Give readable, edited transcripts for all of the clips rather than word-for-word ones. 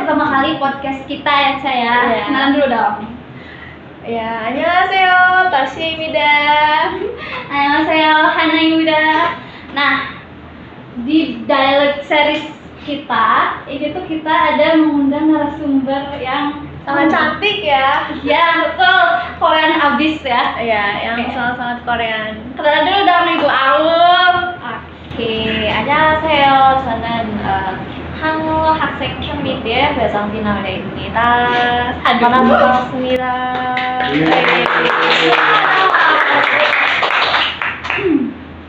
pertama kali podcast kita ya saya. Iya. Kenalan dulu dong. Ya, annyeonghaseyo, Tashimida. Saya Hana Yuda. Nah, di dialog series kita, ini tuh kita ada mengundang narasumber yang Sangat cantik ya. ya betul, Korean abis ya. Iya, yang Oke. sangat-sangat Korean. Kenalan dulu dong Ibu Aum. Oke, annyeonghaseyo. 저는 한국 학생 큐미드의 배성진아입니다. 만나서 반갑습니다.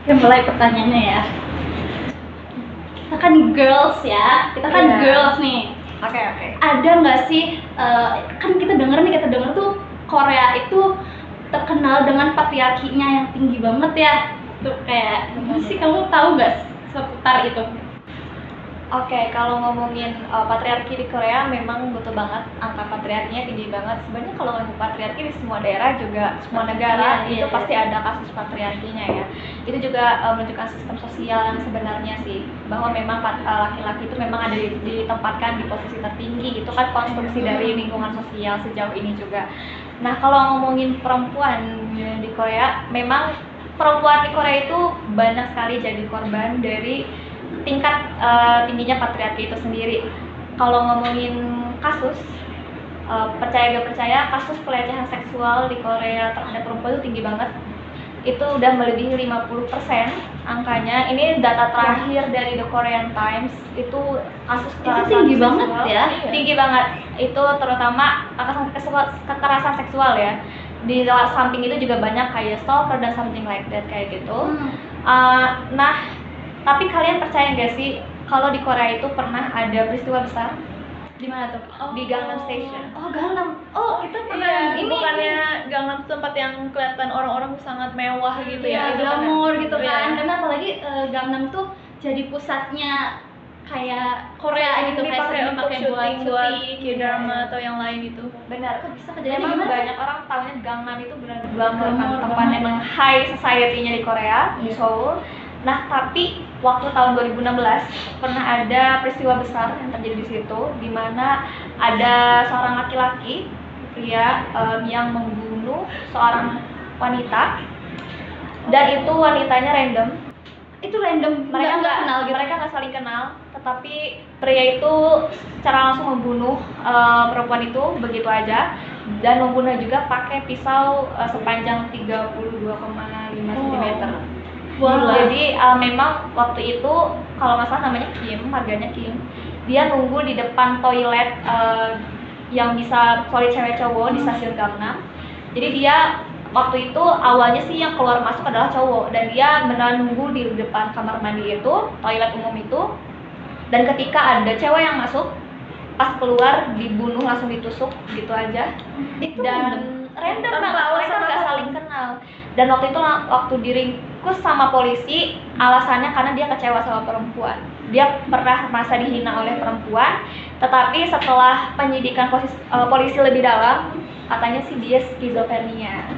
Oke, mulai pertanyaannya ya. Kita kan girls ya, kita kan Iya. girls nih. Oke. Ada nggak sih, kan kita denger tuh Korea itu terkenal dengan patriarkinya yang tinggi banget ya. Tuh kayak gimana sih, kamu tahu nggak seputar itu? Oke, kalau ngomongin patriarki di Korea memang betul banget, angka patriarkinya tinggi banget. Sebenarnya kalau ngomong patriarki di semua daerah juga, semua negara Iya, itu iya. pasti ada kasus patriarkinya ya. Itu juga menunjukkan sistem sosial yang sebenarnya sih, bahwa memang laki-laki itu memang ada ditempatkan di posisi tertinggi. Itu kan konstruksi dari lingkungan sosial sejauh ini juga. Nah, kalau ngomongin perempuan di Korea, memang perempuan di Korea itu banyak sekali jadi korban dari tingkat tingginya patriarki itu sendiri. Kalau ngomongin kasus, percaya gak percaya, kasus pelecehan seksual di Korea terhadap perempuan itu tinggi banget. Itu udah melebihi 50% angkanya. Ini data terakhir dari The Korean Times. Itu kasus kekerasan tinggi banget seksual. ya? Tinggi banget. Itu terutama kekerasan seksual ya. Di samping itu juga banyak kayak stalker dan something like that kayak gitu. Nah, tapi kalian percaya nggak sih kalau di Korea itu pernah ada peristiwa besar? Di mana tuh? Di Gangnam Station. Oh, Gangnam. Oh, itu pernah Iya, ini bukannya Gangnam tempat yang kelihatan orang-orang sangat mewah gitu ya, ya? Itu kan glamour ya? gitu Iya. kan. Karena apalagi Gangnam tuh jadi pusatnya kayak Korea gitu, kayak dipakai sering untuk dipakai syuting buat syuting. K-drama atau yang lain itu. Benar, kok bisa kejadian Memang gimana? banyak orang tahunya Gangnam itu benar glamour kan, Glamour tempat banget. emang high society-nya di Korea, di Iya. Seoul. Nah, tapi waktu tahun 2016 pernah ada peristiwa besar yang terjadi di situ, di mana ada seorang laki-laki pria yang membunuh seorang wanita, dan itu wanitanya random. Itu random, Mereka nggak kenal gitu. mereka nggak saling kenal, tetapi pria itu secara langsung membunuh perempuan itu begitu aja, dan membunuh juga pakai pisau sepanjang 32,5 cm. Wah. Jadi memang waktu itu kalau nggak salah namanya Kim, marganya Kim, dia nunggu di depan toilet yang bisa toilet cewek cowok di stasiun Gangnam. Jadi dia waktu itu awalnya sih yang keluar masuk adalah cowok, dan dia beneran nunggu di depan kamar mandi itu, toilet umum itu. Dan ketika ada cewek yang masuk, pas keluar dibunuh, langsung ditusuk gitu aja. Itu Dan random Tanpa banget, mereka alasan nggak apapun. saling kenal. Dan waktu itu waktu diringkus sama polisi, alasannya karena dia kecewa sama perempuan. Dia pernah merasa dihina oleh perempuan, tetapi setelah penyidikan polisi lebih dalam, katanya sih dia skizofrenia.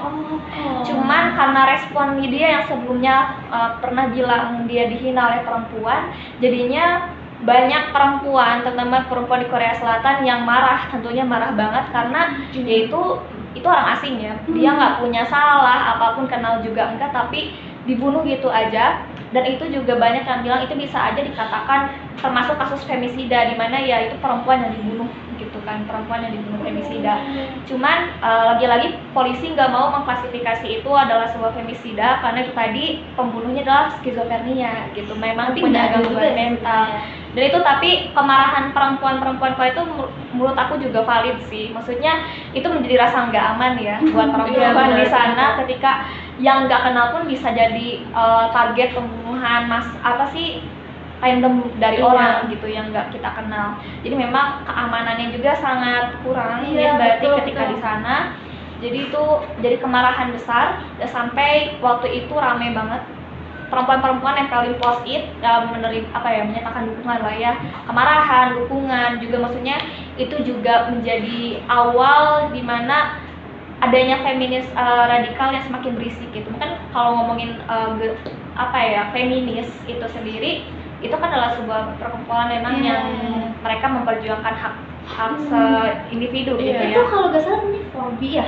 Cuman karena respon dia yang sebelumnya pernah bilang dia dihina oleh perempuan, jadinya banyak perempuan, terutama perempuan di Korea Selatan yang marah, tentunya marah banget karena yaitu itu orang asing ya, dia nggak punya salah apapun, kenal juga enggak, tapi dibunuh gitu aja. Dan itu juga banyak yang bilang itu bisa aja dikatakan termasuk kasus femisida, di mana ya itu perempuan yang dibunuh gitu kan, perempuan yang dibunuh femisida. Cuman lagi-lagi polisi nggak mau mengklasifikasi itu adalah sebuah femisida karena itu tadi pembunuhnya adalah skizofrenia gitu, memang Tapi punya nggak juga gangguan sih mental. sebenarnya. Dan itu tapi kemarahan perempuan Korea itu menurut aku juga valid sih. Maksudnya itu menjadi rasa nggak aman ya buat perempuan Iya, di benar. sana ketika yang nggak kenal pun bisa jadi target pembunuhan random dari Iya. orang gitu yang nggak kita kenal. Jadi memang keamanannya juga sangat kurang Iya, ya berarti betul, ketika betul. di sana. Jadi itu jadi kemarahan besar, dan sampai waktu itu rame banget perempuan-perempuan yang paling post-it menyatakan dukungan lah ya, kemarahan, dukungan juga, maksudnya itu juga menjadi awal dimana adanya feminis radikal yang semakin berisik gitu. Mungkin kalau ngomongin feminis itu sendiri, itu kan adalah sebuah perkumpulan memang yang mereka memperjuangkan hak individu gitu Iya. ya. Itu kalau nggak salah namanya 4B ya?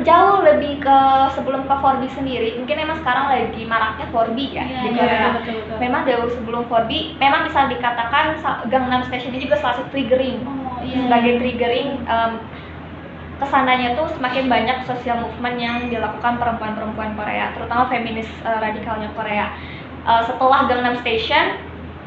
Jauh lebih ke sebelum ke 4B sendiri. Mungkin emang sekarang lagi maraknya 4B ya di Korea. betul. Memang jauh sebelum 4B, memang bisa dikatakan Gangnam Station ini juga salah satu triggering. Oh Sebagai triggering, kesananya tuh semakin banyak social movement yang dilakukan perempuan-perempuan Korea, terutama feminis radikalnya Korea. Setelah Gangnam Station,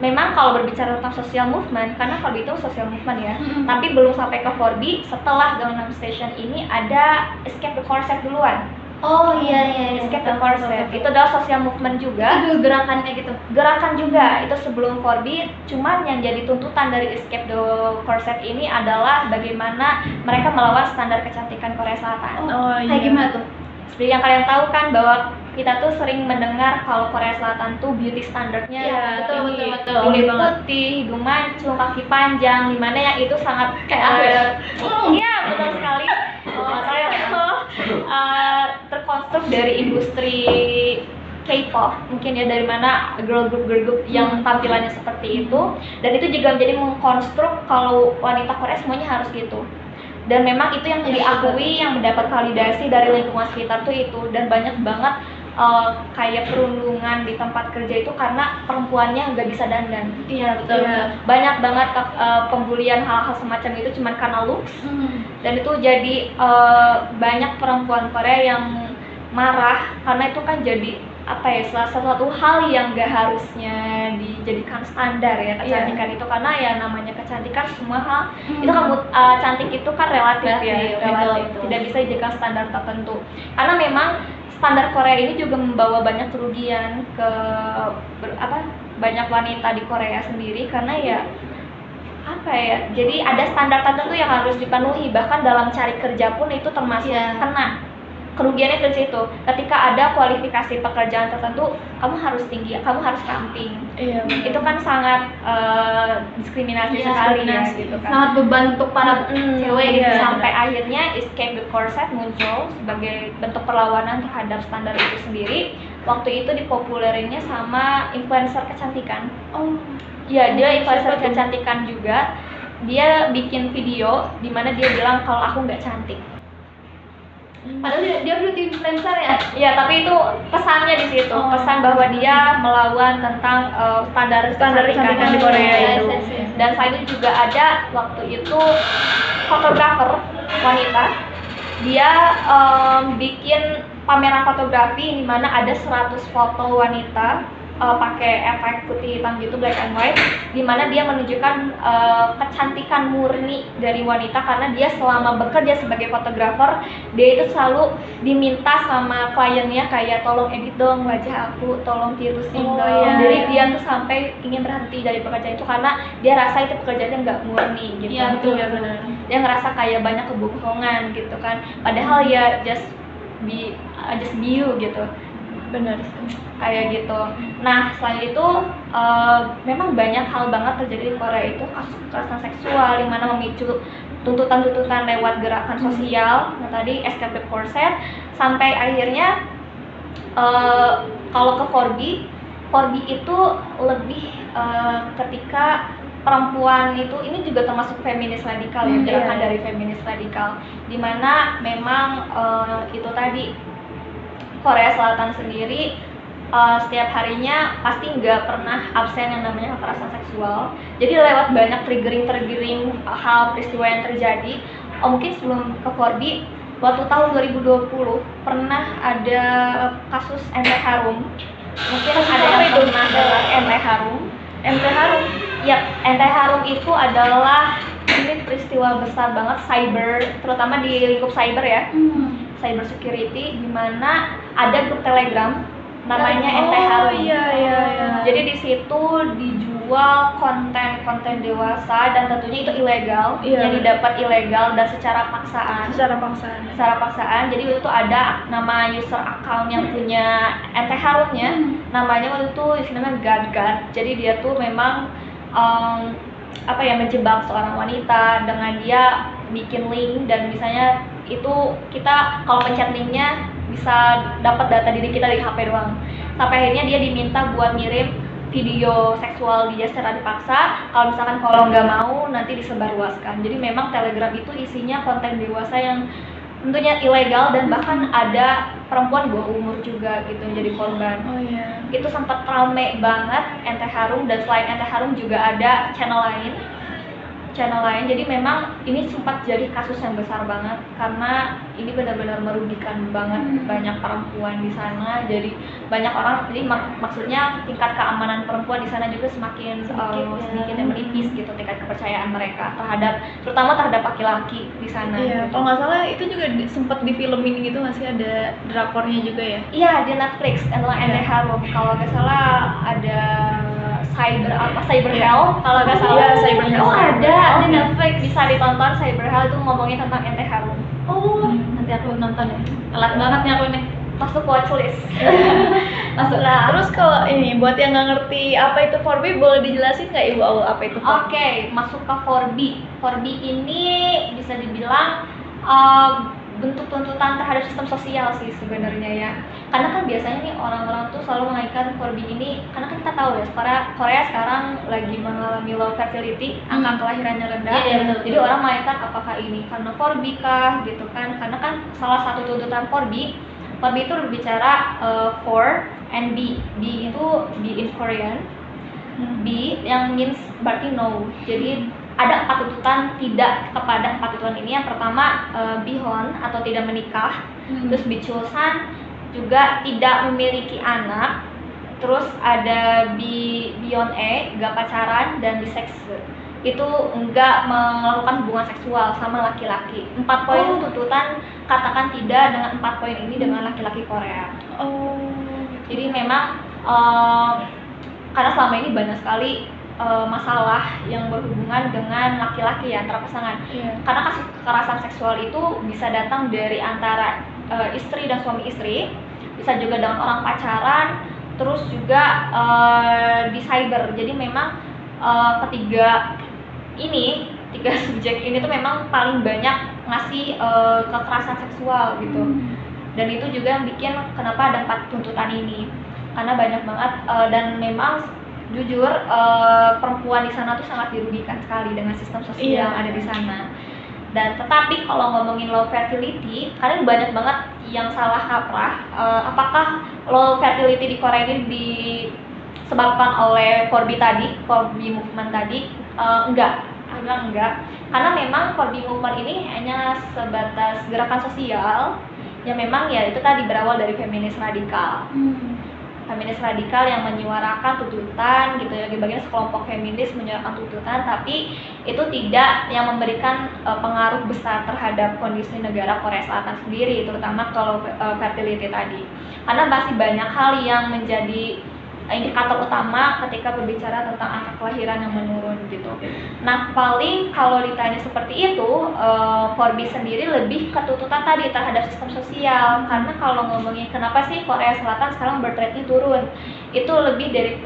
memang kalau berbicara tentang social movement, karena 4B itu social movement ya, tapi belum sampai ke 4B. Setelah Gangnam Station ini ada Escape the Corset duluan. Oh iya. Escape the Corset itu adalah social movement juga. Itu gerakannya gitu. Gerakan juga itu sebelum 4B, cuman yang jadi tuntutan dari Escape the Corset ini adalah bagaimana mereka melawan standar kecantikan Korea Selatan. Kayak gimana tuh? Seperti yang kalian tahu kan bahwa kita tuh sering mendengar kalau Korea Selatan tuh beauty standarnya Betul. kulit putih, hidung mancung, kaki panjang, dimana yang itu sangat Kayak aku ya? Iya betul sekali. Saya itu terkonstruk dari industri K-pop, mungkin ya, dari mana girl group yang tampilannya seperti itu, dan itu juga menjadi mengkonstruk kalau wanita Korea semuanya harus gitu. Dan memang itu yang diakui, yang mendapat validasi dari lingkungan sekitar tuh itu. Dan banyak banget kayak perundungan di tempat kerja itu karena perempuannya nggak bisa dandan. Iya betul. Banyak banget pembulian hal-hal semacam itu cuman karena looks. Dan itu jadi banyak perempuan Korea yang marah karena itu kan jadi salah satu hal yang gak harusnya dijadikan standar ya, kecantikan itu, karena ya namanya kecantikan semua hal itu kan cantik itu kan relatif ya, betul. tidak bisa dijadikan standar tertentu, karena memang standar Korea ini juga membawa banyak kerugian ke banyak wanita di Korea sendiri, karena ya jadi ada standar tertentu yang harus dipenuhi, bahkan dalam cari kerja pun itu termasuk kena kerugiannya dari situ. Ketika ada kualifikasi pekerjaan tertentu, kamu harus tinggi, kamu harus ramping. Itu kan sangat diskriminasi sekali ya, gitu kan. Sangat beban untuk para cewek gitu. Sampai akhirnya Escape the Corset muncul sebagai bentuk perlawanan terhadap standar itu sendiri. Waktu itu dipopulerinnya sama influencer kecantikan. Iya, dia influencer kecantikan juga. Dia bikin video di mana dia bilang kalau aku nggak cantik. Padahal dia beauty influencer ya? Iya, tapi itu pesannya di situ, pesan bahwa dia melawan tentang standar kecantikan di Korea itu. Dan selain itu juga ada waktu itu fotografer wanita, dia bikin pameran fotografi di mana ada 100 foto wanita pakai efek putih hitam gitu, black and white, di mana dia menunjukkan kecantikan murni dari wanita, karena dia selama bekerja sebagai fotografer, dia itu selalu diminta sama kliennya kayak tolong edit dong wajah aku, tolong tirusin dong. Jadi dia tuh sampai ingin berhenti dari pekerjaan itu karena dia rasa itu pekerjaannya nggak murni gitu. Iya betul, benar. Dia ngerasa kayak banyak kebohongan gitu kan, padahal ya just be you gitu. Benar. Kayak gitu. Nah, selain itu memang banyak hal banget terjadi di Korea itu, kasus kekerasan seksual yang mana memicu tuntutan-tuntutan lewat gerakan sosial. Nah, tadi Escape the Corset, sampai akhirnya kalau ke 4B itu lebih ketika perempuan itu, ini juga termasuk feminis radikal ya, gerakan dari feminis radikal, dimana memang itu tadi Korea Selatan sendiri setiap harinya pasti nggak pernah absen yang namanya kekerasan seksual. Jadi lewat banyak triggering hal peristiwa yang terjadi. Mungkin sebelum ke 4B, waktu tahun 2020 pernah ada kasus MT Harum. Mungkin ada yang pernah dengar MT Harum. MT Harum? Ya, MT Harum itu adalah ini peristiwa besar banget cyber, terutama di lingkup cyber ya. Cyber security, di mana ada grup Telegram namanya MT Harum. Jadi di situ dijual konten dewasa, dan tentunya itu ilegal, yang didapat ilegal dan secara paksaan. Jadi waktu itu ada nama user account yang punya MT Harumnya, namanya waktu itu namanya God. Jadi dia tuh memang menjebak seorang wanita dengan dia bikin link, dan misalnya itu kita kalau pencet linknya bisa dapat data diri kita di HP doang. Sampai akhirnya dia diminta buat ngirim video seksual dia secara dipaksa. Kalau nggak mau nanti disebarluaskan. Jadi memang Telegram itu isinya konten dewasa yang tentunya ilegal dan bahkan ada perempuan di bawah umur juga gitu jadi korban. Oh iya. Itu sempat rame banget Ente Harum, dan selain Ente Harum juga ada channel lain. Jadi memang ini sempat jadi kasus yang besar banget karena ini benar-benar merugikan banget banyak perempuan di sana. Jadi banyak orang, jadi maksudnya tingkat keamanan perempuan di sana juga semakin sedikit yang menipis gitu, tingkat kepercayaan mereka terutama terhadap laki-laki di sana. Iya, kalau nggak salah itu juga sempat difilmin gitu, masih ada drakornya juga ya? Iya, di Netflix tentang Ente Harum. Kalau nggak salah ada Cyber Hell kalau nggak salah. Iya, Cyber Hell. Oh, ada di Netflix, bisa ditonton. Cyber Hell itu ngomongin tentang Ente Harum. Oh, nanti aku nonton ya. Telat banget nih aku ini. Masuk watchlist. Masuk. Terus kalau ini buat yang nggak ngerti apa itu 4B, boleh dijelasin nggak Ibu Aul apa itu 4B? Oke, masuk ke 4B. 4B ini bisa dibilang bentuk tuntutan terhadap sistem sosial sih sebenarnya ya. Karena kan biasanya nih orang-orang tuh selalu mengaitkan 4B ini, karena kan kita tahu ya Korea sekarang lagi mengalami low fertility, angka kelahirannya rendah. Iya, betul. Jadi orang mengaitkan apakah ini karena 4B kah gitu kan? Karena kan salah satu tuntutan 4B itu berbicara for and B. B itu B in Korean. B yang means berarti no. Jadi ada 4 tuntutan tidak kepada 4 tuntutan ini. Yang pertama bihon atau tidak menikah. Terus bichosan juga tidak memiliki anak. Terus ada beyond E, gak pacaran, dan biseks itu enggak melakukan hubungan seksual sama laki-laki. 4 poin tuntutan katakan tidak dengan 4 poin ini dengan laki-laki Korea. Oh. Jadi memang karena selama ini banyak sekali masalah yang berhubungan dengan laki-laki ya, antara pasangan. Karena kasus kekerasan seksual itu bisa datang dari antara istri dan suami istri, bisa juga dengan orang pacaran, terus juga di cyber. Jadi memang tiga subjek ini tuh memang paling banyak ngasih kekerasan seksual gitu. Dan itu juga yang bikin kenapa ada 4 tuntutan ini, karena banyak banget dan memang jujur perempuan di sana tuh sangat dirugikan sekali dengan sistem sosial yang ada di sana. Dan tetapi kalau ngomongin low fertility, kalian banyak banget yang salah kaprah. Apakah low fertility di Korea ini disebabkan oleh 4B tadi, 4B movement tadi? Enggak. Karena memang 4B movement ini hanya sebatas gerakan sosial yang memang ya itu tadi berawal dari feminis radikal. Feminis radikal yang menyuarakan tuntutan gitu ya, bagian sekelompok feminis menyuarakan tuntutan, tapi itu tidak yang memberikan pengaruh besar terhadap kondisi negara Korea Selatan sendiri, terutama kalau fertility tadi. Karena masih banyak hal yang menjadi indikator utama ketika berbicara tentang angka kelahiran yang menurun gitu. Nah, paling kalau ditanya seperti itu, 4B sendiri lebih ke tuntutan tadi terhadap sistem sosial. Karena kalau ngomongin kenapa sih Korea Selatan sekarang birth rate-nya turun, itu lebih dari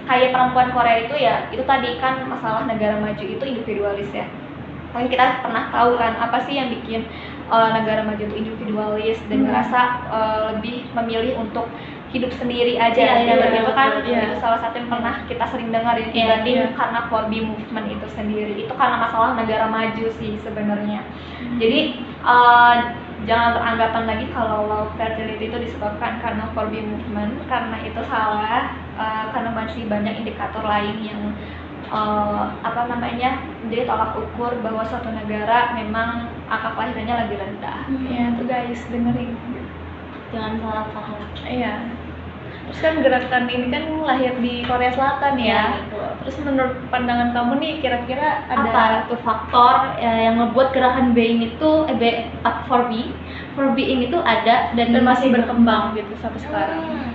kayak perempuan Korea itu ya, itu tadi kan masalah negara maju itu individualis ya. Mungkin kita pernah tahu kan apa sih yang bikin negara maju itu individualis dan ngerasa lebih memilih untuk hidup sendiri aja. Itu kan itu salah satu yang pernah kita sering dengar ya, dibanding karena 4B movement itu sendiri. Itu karena masalah negara maju sih sebenarnya. Jadi jangan beranggapan lagi kalau low fertility itu disebabkan karena 4B movement, karena itu salah. Karena masih banyak indikator lain yang menjadi tolak ukur bahwa suatu negara memang angka kelahirannya lagi rendah. Ya tuh guys, dengerin. Jangan salah paham. Iya. Terus kan gerakan ini kan lahir di Korea Selatan ya. Terus menurut pandangan kamu nih kira-kira ada apa tuh faktor yang ngebuat gerakan B ini tuh 4B ini tuh ada dan masih berkembang gitu sampai sekarang?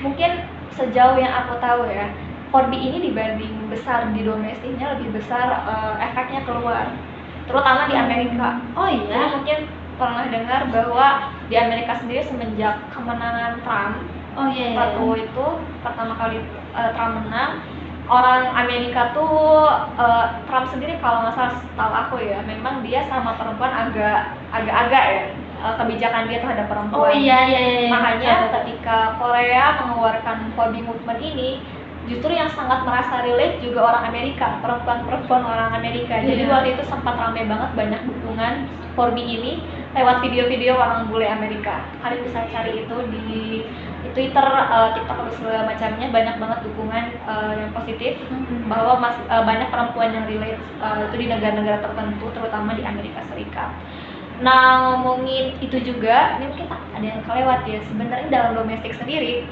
Mungkin sejauh yang aku tahu ya, 4B ini dibanding besar di domestiknya lebih besar efeknya keluar, terutama di Amerika. Oh iya. Jadi mungkin pernah dengar bahwa di Amerika sendiri semenjak kemenangan Trump, waktu itu pertama kali Trump menang, orang Amerika tuh Trump sendiri kalau nggak salah tahu aku ya, memang dia sama perempuan agak-agak ya. kebijakan dia terhadap Oh perempuan. iya iya iya. Makanya Betul. ketika Korea mengeluarkan 4B movement ini, justru yang sangat merasa relate juga orang Amerika, perempuan-perempuan orang Amerika. Jadi Iya. waktu itu sempat ramai banget banyak dukungan 4B ini lewat video-video orang bule Amerika. Kalian bisa cari itu di Twitter, TikTok atau segala macamnya, banyak banget dukungan yang positif bahwa banyak perempuan yang relate itu di negara-negara tertentu, terutama di Amerika Serikat. Nah, ngomongin itu juga, ini mungkin ada yang kelewat ya. Sebenarnya dalam domestik sendiri,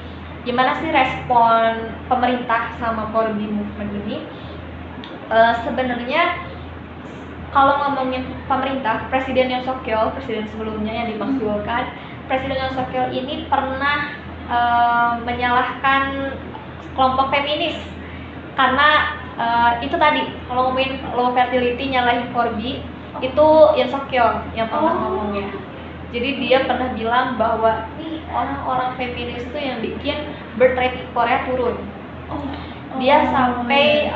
gimana sih respon pemerintah sama 4B movement ini? Sebenarnya kalau ngomongin pemerintah, Presiden Yoon Suk Yeol, presiden sebelumnya yang dimaksudkan, Presiden Yoon Suk Yeol ini pernah menyalahkan kelompok feminis karena itu tadi, kalau ngomongin low fertility nyalahin 4B, itu Yoon Suk Yeol yang pernah ngomongnya. Jadi dia pernah bilang bahwa nih orang-orang feminis itu yang bikin birth rate di Korea turun. Dia sampai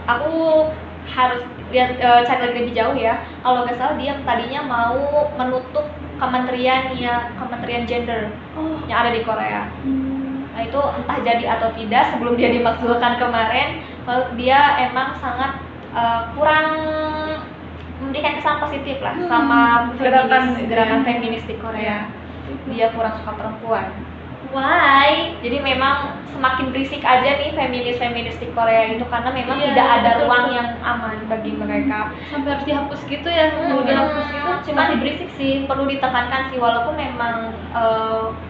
aku harus lihat cari lagi lebih jauh ya. Kalau nggak salah dia tadinya mau menutup kementerian gender yang ada di Korea. Nah itu entah jadi atau tidak, sebelum dia dimaksudkan kemarin, dia emang sangat kurang memberikan kesan positif lah sama gerakan feminis di Korea. Dia kurang suka perempuan. Why? Jadi memang semakin berisik aja nih feminis di Korea itu, karena memang Iya, tidak ada betul, ruang betul. yang aman bagi mereka. Sampai harus dihapus gitu ya? Mau dihapus gitu? Cuman Masih berisik sih. perlu ditekankan sih, walaupun memang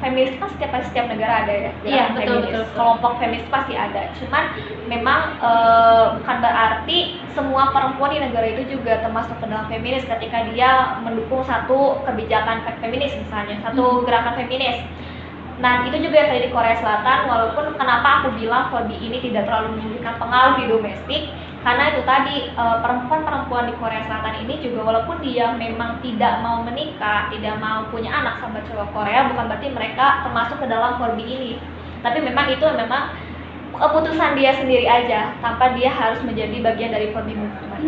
feminis kan setiap negara ada ya. Iya, gerakan betul, feminis. betul. Kelompok feminis pasti ada. Cuman memang bukan berarti semua perempuan di negara itu juga termasuk ke dalam feminis ketika dia mendukung satu kebijakan feminis misalnya, satu gerakan feminis. Nah itu juga yang terjadi di Korea Selatan, walaupun kenapa aku bilang 4B ini tidak terlalu memberikan pengaruh di domestik, karena itu tadi perempuan-perempuan di Korea Selatan ini juga walaupun dia memang tidak mau menikah, tidak mau punya anak sama cowok Korea, bukan berarti mereka termasuk ke dalam 4B ini. Tapi memang itu memang keputusan dia sendiri aja, tanpa dia harus menjadi bagian dari 4B movement.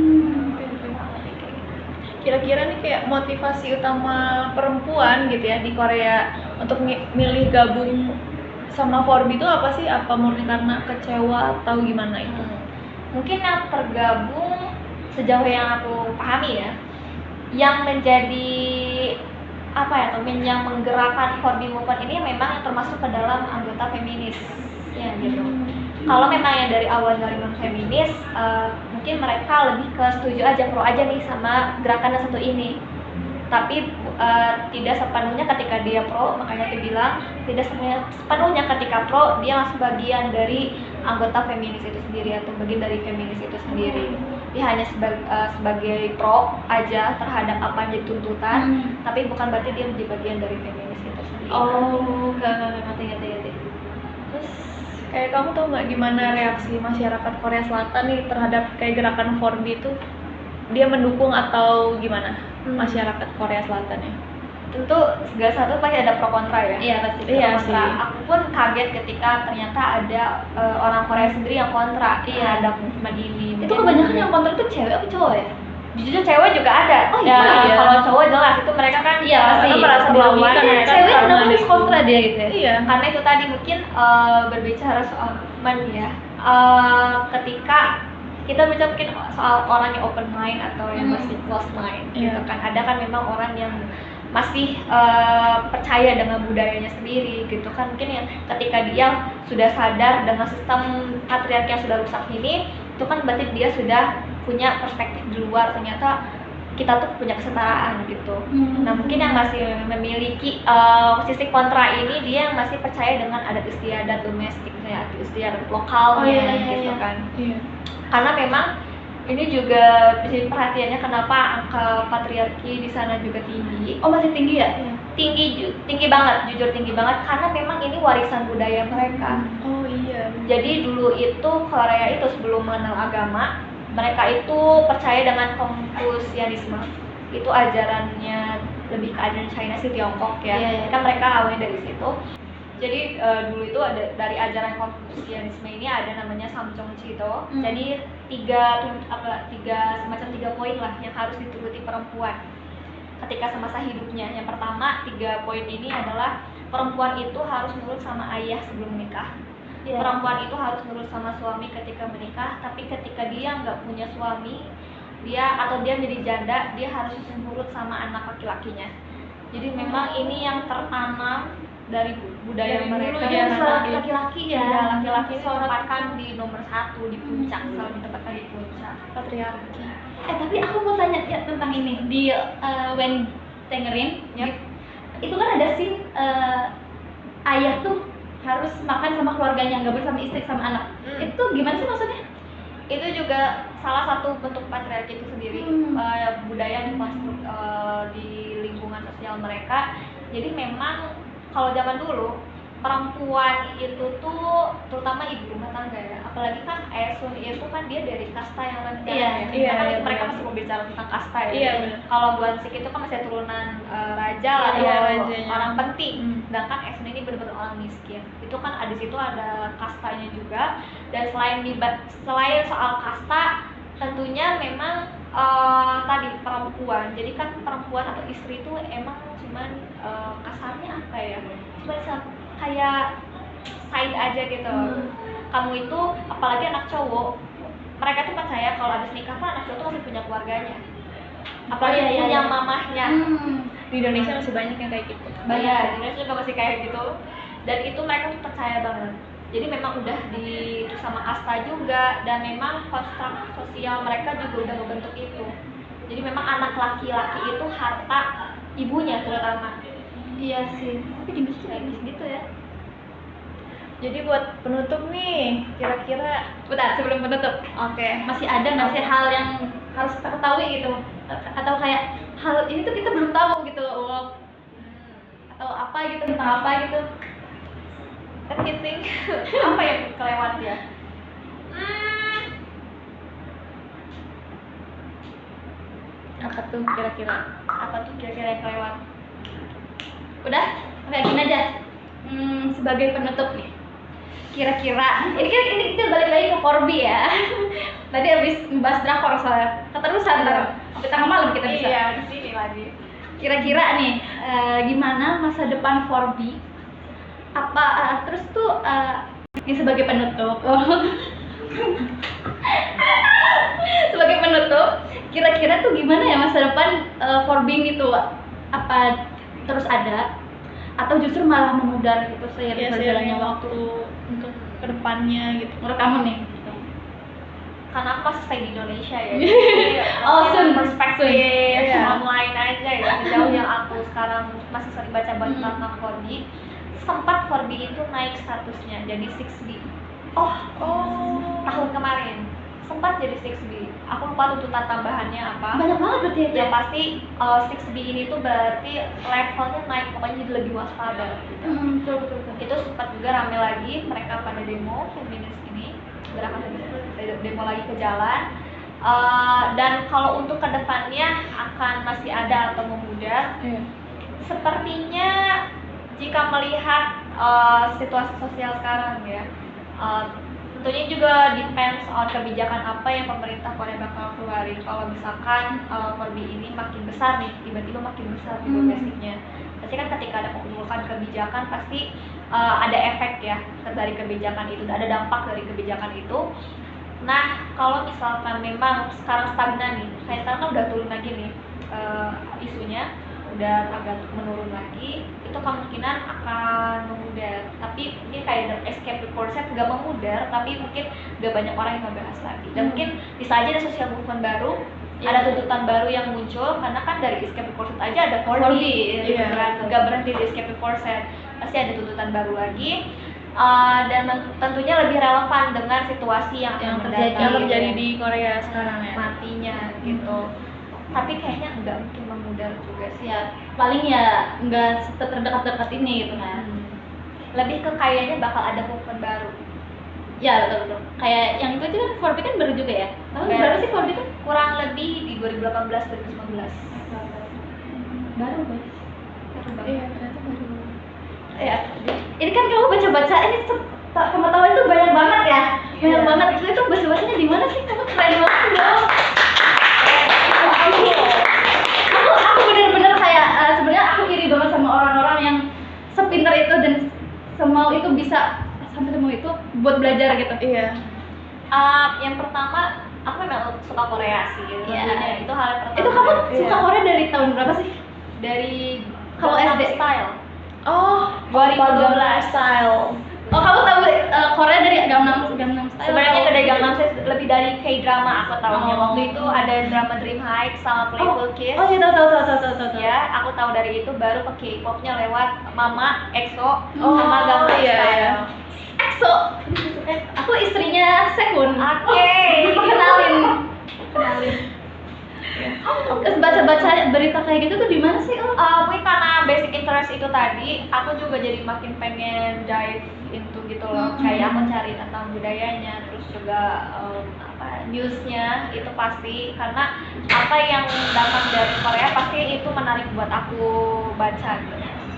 Kira-kira nih kayak motivasi utama perempuan gitu ya di Korea untuk milih gabung sama 4B itu apa sih? Apa murni karena kecewa atau gimana itu? Mungkin yang tergabung sejauh yang aku pahami ya, yang menjadi apa ya, yang menggerakkan 4B movement ini memang yang termasuk ke dalam anggota feminis ya gitu. Kalau memang yang dari awal dari non feminis, mungkin mereka lebih ke setuju aja, pro aja nih sama gerakan yang satu ini. Tapi tidak sepenuhnya ketika dia pro, makanya dia bilang tidak sepenuhnya ketika pro dia masih bagian dari anggota feminis itu sendiri atau bagian dari feminis itu sendiri. Dia hanya sebagai pro aja terhadap apa yang jadi tuntutan, tapi bukan berarti dia menjadi bagian dari feminis itu sendiri. Oh, ngerti. Terus kayak kamu tau nggak gimana reaksi masyarakat Korea Selatan nih terhadap kayak gerakan 4B itu? Dia mendukung atau gimana masyarakat Korea Selatan ya? Tentu segala satu pasti ada pro kontra ya. Iya pasti. Iya Pro kontra. sih. Aku pun kaget ketika ternyata ada orang Korea sendiri yang kontra terhadap movement ini. Itu kebanyakan yang kontra itu cewek apa cowok ya? Jujur cewek juga ada. Oh Ya, iya. kalau cowok jelas itu mereka kan Iya, pasti. merasa Dirugikan dilawan ya. ya. Cewek karena kenapa harus itu. kontra dia gitu ya? Iya. Karena itu tadi mungkin berbicara soal movement ya. Ketika kita bicara mungkin soal orang yang open mind atau yang masih closed mind gitu Iya. kan. Ada kan memang orang yang masih percaya dengan budayanya sendiri gitu kan, mungkin yang ketika dia sudah sadar dengan sistem patriarki yang sudah rusak ini, itu kan berarti dia sudah punya perspektif di luar, ternyata kita tuh punya kesetaraan gitu. Nah mungkin yang masih memiliki sisi kontra ini, dia yang masih percaya dengan adat istiadat domestik, kayak adat istiadat lokalnya gitu kan. Iya. Karena memang ini juga bisa perhatiannya kenapa angka patriarki di sana juga tinggi. Oh masih tinggi ya? Tinggi banget, jujur tinggi banget, karena memang ini warisan budaya mereka. Oh iya. Jadi dulu itu Korea itu sebelum mengenal agama, mereka itu percaya dengan Konfusianisme. Itu ajarannya lebih ke ajaran China sih, Tiongkok ya. Iya. Kan mereka awalnya dari situ. Jadi dulu itu ada dari ajaran Konfusianisme ini ada namanya Samjong Jito. Jadi tiga semacam 3 poin lah yang harus dituruti perempuan. ketika semasa hidupnya. Yang pertama, 3 poin ini adalah perempuan itu harus nurut sama ayah sebelum menikah. Iya. Perempuan itu harus nurut sama suami ketika menikah, tapi ketika dia nggak punya suami, dia menjadi janda, dia harus nurut sama anak laki-lakinya. Jadi memang ini yang tertanam dari budaya Dari mereka. dulu ya, laki-laki. laki-laki Ya, ya. laki-laki ditempatkan di nomor 1 di puncak, selalu ditempatkan di puncak. Patriarki. Tapi aku mau tanya ya tentang ini di When Tangerine. Yap. Itu kan ada scene ayah tuh harus makan sama keluarganya, nggak boleh sama istri sama anak. Itu gimana sih maksudnya? Itu juga salah satu bentuk patriarki itu sendiri, budaya di lingkungan sosial mereka. Jadi memang kalau zaman dulu perempuan itu tuh terutama ibu rumah tangga ya, apalagi kan Esun itu kan dia dari kasta yang rendah. Iya, iya, Karena iya, mereka benar. masih berbicara tentang kasta ya. Iya, benar. Kalau Buansik itu kan masih turunan raja lah, Iya, atau rajanya. orang penting. Hmm. Sedangkan Esun ini benar-benar orang miskin. Itu kan di situ ada kastanya juga. Dan selain soal kasta, tentunya memang tadi perempuan. Jadi kan perempuan atau istri itu emang cuman kasarnya apa ya? Cuma kayak side aja gitu. Kamu itu apalagi anak cowok, mereka tuh percaya kalau habis nikah kan anak cowok tuh masih punya keluarganya. Apalagi Iya, iya, punya iya. mamahnya. Di Indonesia masih banyak yang kayak gitu. Banyak, di Indonesia juga masih kayak gitu. Dan itu mereka tuh percaya banget. Jadi memang udah di sama kasta juga, dan memang konstruk sosial mereka juga udah ngebentuk itu. Jadi memang anak laki-laki itu harta ibunya terutama. Iya sih. Tapi di Indonesia gitu ya. Jadi buat penutup nih, kira-kira Bentar, sebelum penutup. oke. Masih ada nggak sih hal yang harus kita ketahui gitu? Atau kayak hal ini tuh kita belum tahu gitu, atau apa gitu tentang apa gitu? Let me think, apa yang kelewat ya? Apa tuh kira-kira? Apa tuh kira-kira yang kelewat? Udah, kayak gini aja. Sebagai penutup nih, kira-kira ini kita balik lagi ke Corby ya. Tadi habis membahas drakor soalnya keterusan ntar sampai tengah malam kita bisa. Iya, di sini lagi. Kira-kira nih gimana masa depan Corby? Apa terus tuh ini sebagai penutup. Sebagai penutup, kira-kira tuh gimana ya masa depan Corby itu? Apa terus ada atau justru malah memudar gitu seiring berjalannya waktu? untuk kedepannya gitu. Menurut kamu nih? Karena aku masih stay di Indonesia ya. Oh, Jadi, Sun. perspektif Iya. online aja ya. Sejauh yang aku sekarang masih sering baca tentang Corby, sempat Corby itu naik statusnya jadi 6B. Oh, Tahun kemarin sempat jadi 6B. Aku lupa tuntutan tambahannya apa. banyak banget berarti ya? Yang pasti 6B ini tuh berarti levelnya naik, pokoknya jadi lebih waspada gitu. Betul. Itu sempat juga rame lagi, mereka pada demo feminis ini, gerakan feminis itu demo lagi ke jalan. Dan kalau untuk kedepannya akan masih ada atau memudar, Iya. sepertinya jika melihat situasi sosial sekarang ya, tentunya juga depends on kebijakan apa yang pemerintah Korea bakal keluarin. Kalau misalkan Corby ini makin besar nih, tiba-tiba makin besar di domestiknya, pasti kan ketika ada pemutusan kebijakan pasti ada efek ya dari kebijakan itu, ada dampak dari kebijakan itu. Nah, kalau misalkan memang sekarang stagnan nih, kayak sekarang kan udah turun lagi nih isunya, udah agak menurun lagi, itu kemungkinan akan memudar. Tapi ini kayak escape report set nggak memudar, tapi mungkin nggak banyak orang yang ngebahas lagi. Dan mungkin bisa aja ada social movement baru, ada tuntutan baru yang muncul, karena kan dari escape report set aja ada Corby, gitu Iya. kan, nggak berhenti di escape report set, pasti ada tuntutan baru lagi. Dan tentunya lebih relevan dengan situasi yang akan Yang terjadi di Korea sekarang ya. matinya gitu. Tapi kayaknya nggak mungkin memudar juga sih. Ya, paling ya nggak terdekat-dekat ini gitu kan. Lebih ke kayaknya bakal ada movement baru. Ya betul. Kayak yang itu kan Corby kan baru juga ya. Tahun Baru. berapa sih Corby itu? Kurang lebih di 2018-2019. Baru guys. Iya, ternyata baru. Ya, ini kan kamu baca-baca ini pengetahuan itu banyak banget ya. Banyak Iya. banget. Itu bahasa-bahasanya di mana sih? Kamu keren banget dong. Aku bener-bener Iya. Yang pertama, aku memang suka Korea sih. Iya. Tentunya itu hal yang pertama. Itu kamu suka Iya. Korea dari tahun berapa sih? Dari Kalau Gangnam SD? Style. Oh, 2012. Style. Oh, kamu tahu Korea dari Gangnam Style? Sebenarnya atau- dari Gangnam Style lebih dari K-drama aku tahunya. Oh. Waktu itu ada drama Dream High sama Playful Kiss. Oh iya, tahu. Ya, aku tahu dari itu baru ke K-popnya lewat Mama, EXO, Oh, sama Gangnam iya, Style. iya. EXO. Aku istrinya Sehun. Oke. Kenalin. Terus baca-baca berita kayak gitu tuh di mana sih? Oh, Mungkin karena basic interest itu tadi, aku juga jadi makin pengen dive into gitu loh. Kayak aku cari tentang budayanya, terus juga newsnya itu pasti, karena apa yang datang dari Korea pasti itu menarik buat aku baca gitu.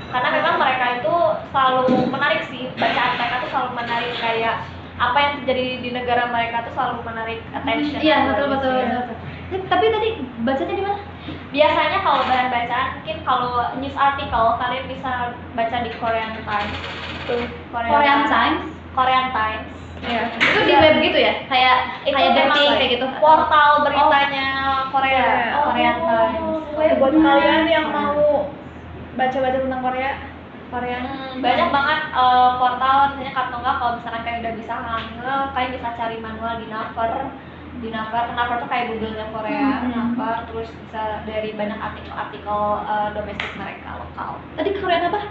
Karena memang mereka itu selalu menarik sih, bacaan mereka tuh selalu menarik, kayak apa yang terjadi di negara mereka tuh selalu menarik attention. iya aku betul. gitu. Tapi tadi bacanya di mana? Biasanya kalau bahan bacaan, mungkin kalau news article kalian bisa baca di Korean Times. Tuh. Korean Times. Korean Times. Iya. Itu di web gitu ya? Kayak Itu kayak memang Detik kayak gitu. portal beritanya Korea, Oh. Korean Times. Buat kalian yang mau baca-baca tentang Korea, Banyak banget portal, misalnya atau enggak kalau misalkan kalian udah bisa hamil, kalian bisa cari manual di Naver. Naver tuh kayak Google-nya Korea, Naver, terus bisa dari banyak artikel-artikel domestik mereka lokal. Tadi Korean apa?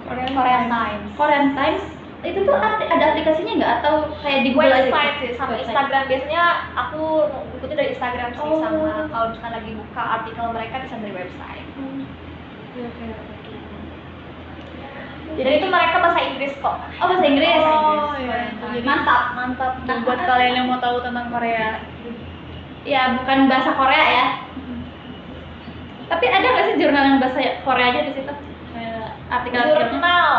Korean Times. Korean Times. Itu tuh ada aplikasinya nggak atau kayak di Google aja? Website sih, sama Website. Instagram. Biasanya aku ikutin dari Instagram sih, Oh. sama kalau misalkan lagi buka artikel mereka bisa dari website. Jadi itu mereka bahasa Inggris kok. Oh, bahasa Inggris. Oh, iya. Korean Times. Jadi- Mantap. Nah, buat kalian yang mau tahu tentang Korea, Ya, bukan bahasa Korea ya. Tapi ada nggak sih jurnal yang bahasa Koreanya di situ? Kayak artikel-artikelnya? Jurnal,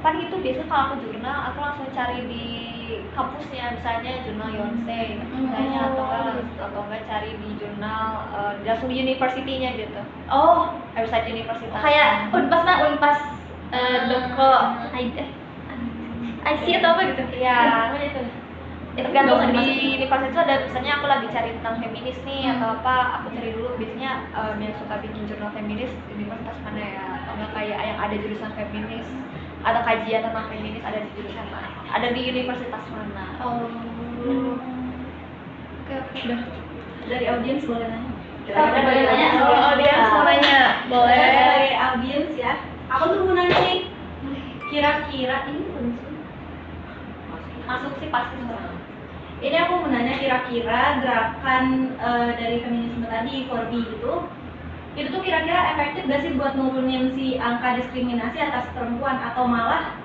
kan itu biasanya kalau aku jurnal, aku langsung cari di kampusnya, misalnya jurnal Yonsei, misalnya atau enggak cari di jurnal langsung di university-nya gitu, Oh, website universitas. kayak Unpas .co IC atau apa gitu? Iya. Namanya itu. Itu Tergantung nggak usah di dimasukin. universitas itu ada, misalnya aku lagi cari tentang feminis nih atau apa, aku cari dulu biasanya yang suka bikin jurnal feminis universitas mana ya, atau enggak kayak yang ada jurusan feminis, ada kajian tentang feminis ada di jurusan mana, ada di universitas mana. Oh. Oke. udah. Dari audiens boleh nanya? Boleh nanya. Oh, audiens mau nanya, boleh. Dari audiens ya. Aku tuh mau nanya nih, kira-kira ini unsur Masuk sih pasti semua. ini aku mau nanya kira-kira gerakan dari feminisme tadi 4B itu tuh kira-kira efektif gak sih buat nurunin si angka diskriminasi atas perempuan atau malah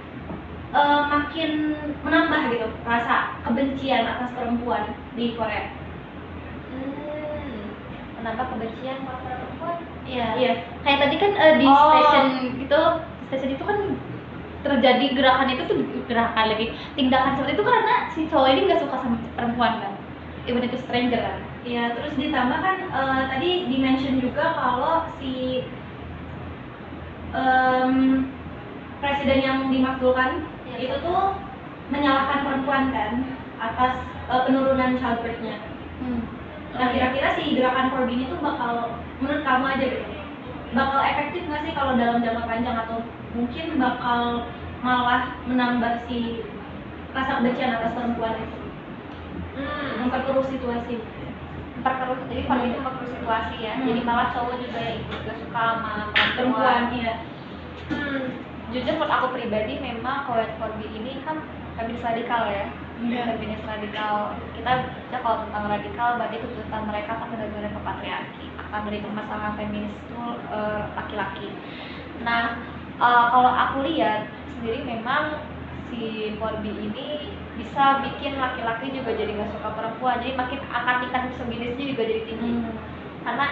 makin menambah gitu rasa kebencian atas perempuan di Korea? Menambah kebencian pada perempuan. Iya. Iya. Kayak tadi kan di Oh. stasiun itu kan terjadi gerakan itu tuh gerakan lagi tindakan seperti itu karena si cowok ini nggak suka sama perempuan kan, even itu stranger kan. Iya, terus ditambah kan tadi di-mention juga kalau si presiden yang dimaksudkan itu tuh menyalahkan perempuan kan atas penurunan childbirth-nya. Nah, kira-kira si gerakan 4B ini tuh bakal, menurut kamu aja gitu, bakal efektif nggak sih kalau dalam jangka panjang, atau mungkin bakal malah menambah si rasa kebencian atas perempuan itu, memperkeruh situasi? Jadi kalau itu memperkeruh situasi ya. Jadi malah cowok juga yang ikut gak suka sama Perempuan, iya. Jujur menurut aku pribadi memang kalau 4B ini kan feminis radikal ya. Iya. Feminis radikal, kita baca kalau tentang radikal berarti tuntutan mereka kan benar-benar ke patriarki, akan dari permasalahan feminis itu laki-laki. Nah, kalau aku lihat sendiri memang si 4B ini bisa bikin laki-laki juga jadi nggak suka perempuan, jadi makin akan tingkat feminisnya juga jadi tinggi. Karena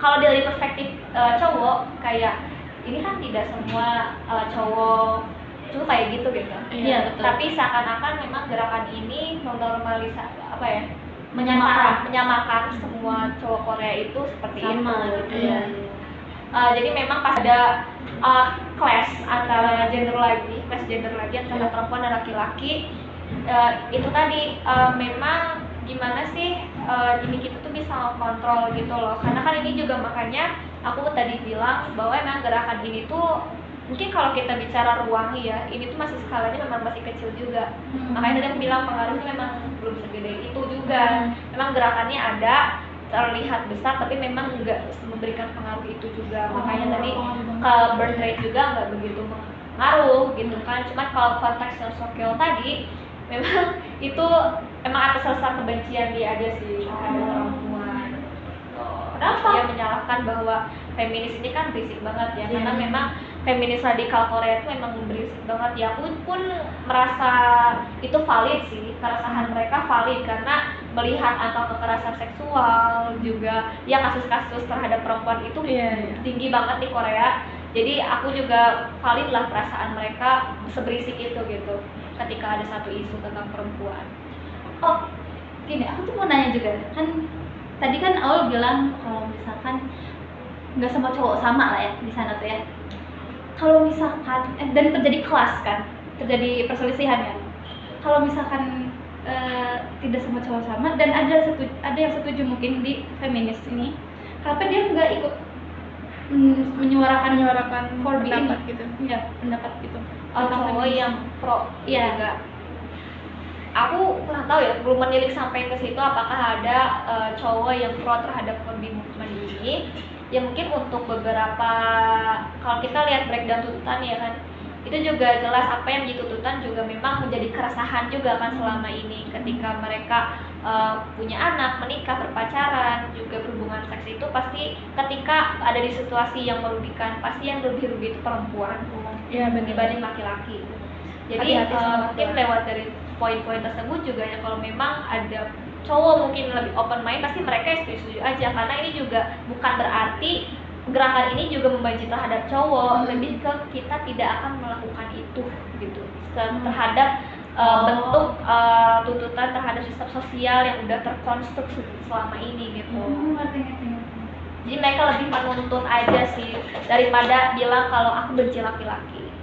kalau dari perspektif cowok, kayak ini kan tidak semua cowok tuh kayak gitu. Iya, betul. Tapi seakan-akan memang gerakan ini menormalisasi Menyamakan. menyamakan semua cowok Korea itu seperti Sama itu. gitu ya. Jadi memang pas ada clash antara clash gender lagi antara perempuan dan laki-laki, itu tadi memang gimana sih ini kita tuh bisa kontrol gitu loh, karena kan ini juga makanya aku tadi bilang bahwa emang gerakan ini tuh mungkin kalau kita bicara ruang ya, ini tuh masih skalanya memang masih kecil juga. Makanya tadi aku bilang pengaruhnya memang belum segede itu juga. Memang gerakannya ada, terlihat besar, tapi memang nggak memberikan pengaruh itu juga. Makanya tadi ke birth rate juga nggak begitu mengaruh gitu kan. Cuman kalau konteks yang sosial tadi, memang itu emang atas dasar kebencian dia aja sih terhadap perempuan. Kenapa? Dia menyalahkan bahwa feminis ini kan berisik banget ya, karena memang feminis radikal Korea itu memang berisik banget ya. Aku pun merasa itu valid sih, keresahan mereka valid karena melihat angka kekerasan seksual juga ya, kasus-kasus terhadap perempuan itu tinggi banget di Korea. Jadi aku juga valid lah perasaan mereka seberisik itu gitu ketika ada satu isu tentang perempuan. Oh, gini, aku tuh mau nanya juga, kan tadi kan Aul bilang kalau misalkan nggak semua cowok sama lah ya di sana tuh ya. Kalau misalkan dan terjadi kelas kan, terjadi perselisihan ya. Kalau misalkan tidak semua cowok sama dan ada yang setuju mungkin di feminis ini, kenapa dia nggak ikut menyuarakan pendapat gitu. Ya, pendapat gitu. Cowok yang pro juga. Aku kurang tahu ya, belum menilik sampai ke situ apakah ada cowok yang pro terhadap Corby movement ini. Ya mungkin untuk beberapa, kalau kita lihat breakdown tuntutan ya kan, itu juga jelas apa yang dituntutkan juga memang menjadi keresahan juga kan selama ini ketika mereka punya anak, menikah, berpacaran, juga berhubungan seks itu pasti ketika ada di situasi yang merugikan, pasti yang lebih rugi itu perempuan dibanding laki-laki. Jadi mungkin lewat dari poin-poin tersebut juga ya, kalau memang ada cowok mungkin lebih open mind, pasti mereka setuju aja, karena ini juga bukan berarti gerakan ini juga membenci terhadap cowok, lebih ke kita tidak akan melakukan itu gitu terhadap bentuk tuntutan terhadap sistem sosial yang udah terkonstruksi selama ini gitu. Jadi mereka lebih menuntut aja sih daripada bilang kalau aku benci laki-laki.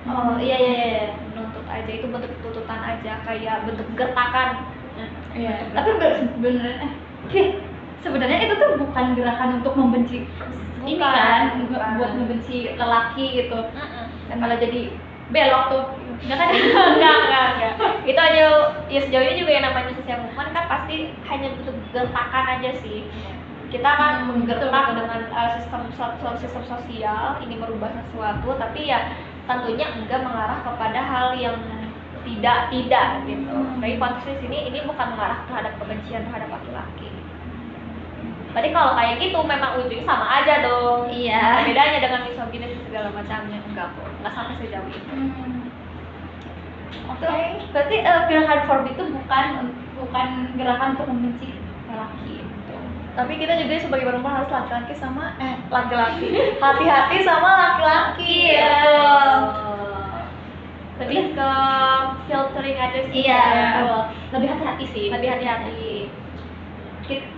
Oh iya. Menuntut aja, itu bentuk tuntutan aja, kayak bentuk gertakan. Tapi sebenarnya itu tuh bukan gerakan untuk membenci ini kan, buat membenci lelaki gitu. Dan malah jadi belok tuh. Enggak kan? Enggak. Itu aja ya, sejauh ini juga yang namanya social movement kan pasti hanya bentuk gertakan aja sih. Kita kan menggertak dengan sistem sosial ini merubah sesuatu, tapi ya tentunya enggak mengarah kepada hal yang tidak gitu. Dari konteks di sini ini bukan mengarah terhadap kebencian terhadap laki-laki. Berarti kalau kayak gitu memang ujungnya sama aja dong. Iya. Bedanya dengan misoginis segala macamnya enggak kok. Enggak sampai sejauh itu. Oke. Berarti gerakan Forbi itu bukan gerakan untuk membenci lelaki. Tapi kita juga sebagai perempuan harus laki-lati. Hati-hati sama laki-laki. Lebih ke filtering aja sih. Iya, betul. Lebih hati-hati sih. Lebih hati-hati.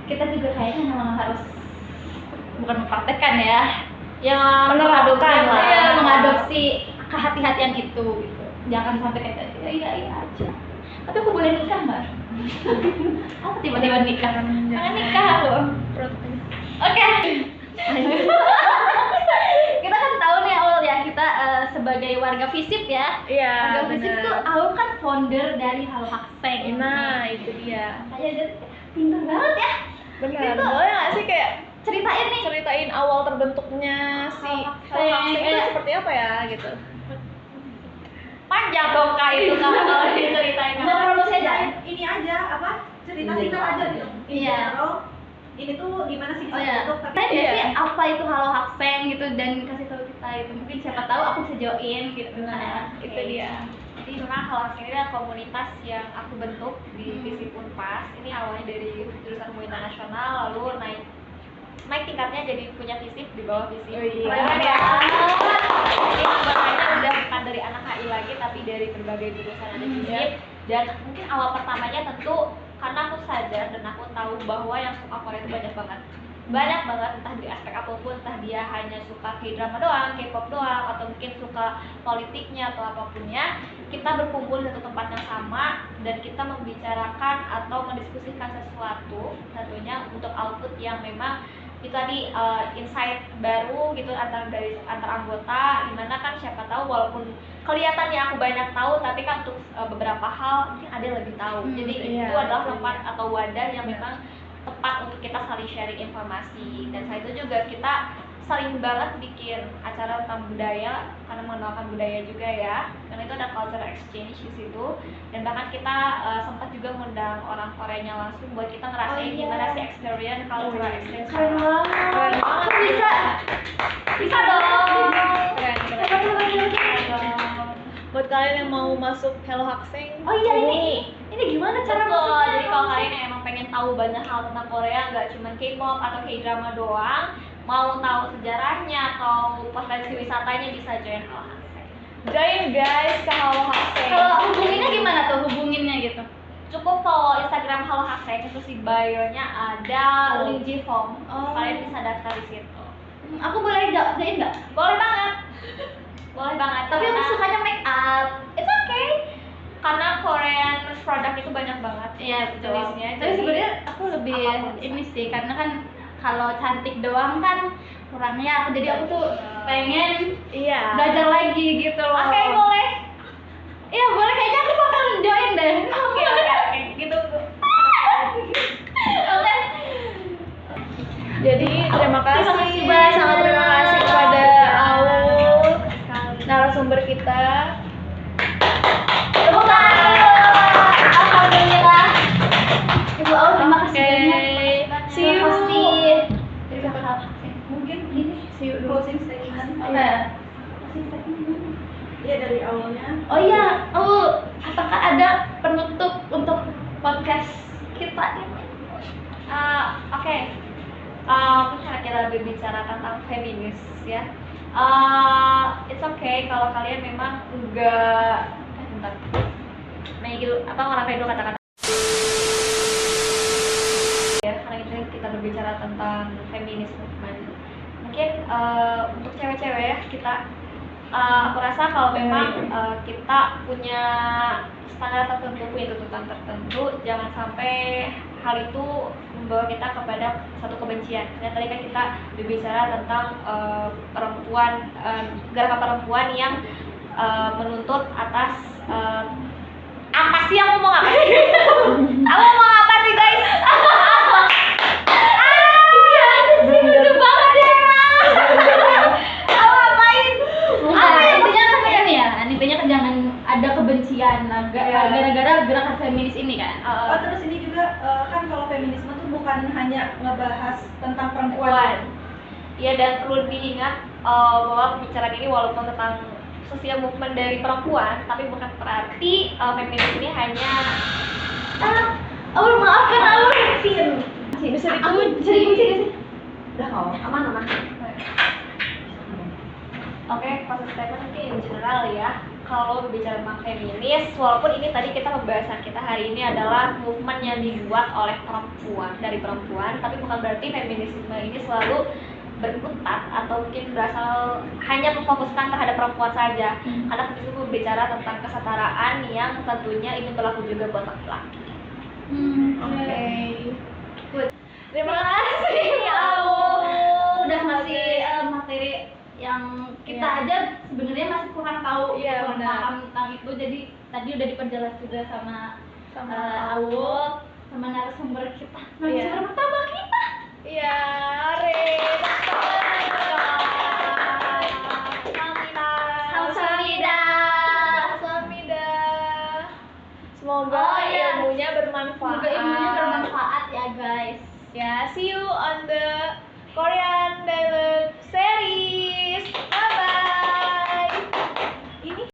Kita juga kayaknya memang harus bukan mempraktekkan ya, menerapkan lah. Iya, mengadopsi kehati-hatian itu gitu. Jangan sampai kayak iya aja. Tapi aku boleh nikah nggak? Apa tiba-tiba nikah? Jangan nikah loh. Oke. Kita kan tahu nih Aul ya, kita sebagai warga FISIP ya. Iya. Warga FISIP tuh Aul kan founder dari Halo Hakseng. Nah, itu dia. Kayak pintar banget ya. Benar. Itu Boleh nggak sih kayak ceritain awal terbentuknya si Hakseng itu seperti apa ya gitu? Panjang dong Kak itu kalau diceritain. promosi aja. Ini aja cerita singkat aja gitu. Iya. Ini tuh gimana sih bisa Oh ya, bentuk, tapi tanya nggak sih apa itu Halo Hakseng gitu dan kasih tahu kita itu, mungkin siapa tahu aku bisa join gitu. Nah, itu dia. Jadi memang Halo Hakseng ini adalah komunitas yang aku bentuk di FISIP Unpas. Ini awalnya dari jurusan Ilmu Internasional, lalu naik tingkatnya jadi punya FISIP di bawah FISIP. Keren ya. Jadi anggotanya udah bukan dari anak HI lagi, tapi dari berbagai jurusan ada FISIP. Dan mungkin awal pertamanya tentu karena aku sadar dan aku tahu bahwa yang suka Korea itu banyak banget. banyak banget, entah di aspek apapun, entah dia hanya suka K-drama doang, K-pop doang, atau mungkin suka politiknya atau apapunnya. Kita berkumpul di satu tempat yang sama dan kita membicarakan atau mendiskusikan sesuatu, tentunya untuk output yang memang itu tadi insight baru gitu antar anggota, dimana kan siapa tahu walaupun kelihatannya aku banyak tahu, tapi kan untuk beberapa hal mungkin ada yang lebih tahu. Jadi itu adalah tempat atau wadah yang memang tepat untuk kita saling sharing informasi. Dan selain itu juga kita sering banget bikin acara tentang budaya karena mengenalkan budaya juga ya, karena itu ada cultural exchange di situ. Dan bahkan kita sempat juga mengundang orang Koreanya langsung buat kita ngerasain gimana sih experience cultural exchange. Keren banget. Aku bisa dong. Keren. Buat kalian yang mau masuk Hello Hakseng, Oh iya, ini gimana cara Betul, masuknya? jadi kalau kalian yang emang pengen tahu banyak hal tentang Korea, nggak cuma K-pop atau K-drama doang, mau tahu sejarahnya atau potensi wisatanya, bisa join Halo Hakseng. join guys ke Hello Hakseng. Kalau hubunginnya gimana tuh, hubunginnya gitu? Cukup follow Instagram Halo Hakseng, itu di bio-nya ada link G-form. Kalian bisa daftar di situ. Aku boleh join nggak? Boleh banget. Boleh banget. Tapi aku karena- sukanya make up. It's okay. Karena Korean produk itu banyak banget. Iya betul. jenisnya. Tapi Jadi, sebenarnya aku lebih apapun bisa. ini sih, karena kan kalau cantik doang kan kurangnya aku, jadi aku tuh pengen Iya. belajar lagi gitu loh. Oke, boleh. Iya boleh, kayaknya aku bakal join deh. Oke. Gitu. Oke. Jadi terima kasih, banyak. sangat terima kasih kepada Aul, narasumber kita. Tepuk tangan. Alhamdulillah. Ibu Aul, terima kasih Oke. banyak. See you. Hosting. Mungkin ini See you dulu. closing statement. Oke. Iya, dari awalnya. Oh iya, apakah ada penutup untuk podcast kita ini? Oke. Karena kita lebih bicara tentang feminis ya. It's okay kalau kalian memang enggak bentar. Orang dulu kata-kata ya, karena kita berbicara tentang feminis movement. Mungkin untuk cewek-cewek ya, aku rasa kalau memang kita punya standar tertentu, punya tuntutan tertentu, jangan sampai hal itu membawa kita kepada satu kebencian. Dan tadi kan kita berbicara tentang perempuan, gerakan perempuan yang menuntut atas apa sih, aku ngomong apa sih? Aku ngomong apa sih guys? Lucu banget ya. Aku ngapain? Intinya kan jangan ada kebencian gara-gara gerakan feminis ini kan. Oh, terus ini juga kan kalau feminisme tuh bukan hanya ngebahas tentang perempuan. Iya, dan perlu diingat bahwa pembicaraan ini walaupun tentang sosial movement dari perempuan, tapi bukan berarti feminis ini hanya Maafkan Aul. Bisa Aku dikunci. jadi kunci gak sih? udah aman. Oke, closing statement mungkin in general ya. Kalau berbicara tentang feminis, walaupun ini tadi pembahasan kita hari ini adalah movement yang dibuat oleh dari perempuan, tapi bukan berarti feminisme ini selalu berkutat atau mungkin berasal hanya memfokuskan terhadap perempuan saja. Karena feminisme berbicara tentang kesetaraan yang tentunya ini berlaku juga buat laki-laki. Oke. Terima kasih Aul udah ngasih materi yang kita aja sebenarnya masih kurang tahu, Iya, kurang benar. paham tentang itu. Jadi tadi udah diperjelas juga sama Aul, sama narasumber kita, narasumber pertama kita. Iya, Are. Kamsahamnida. Samida. Semoga Oh, iya. ilmunya bermanfaat. Semoga ilmunya bermanfaat ya guys. Ya, see you on the Korean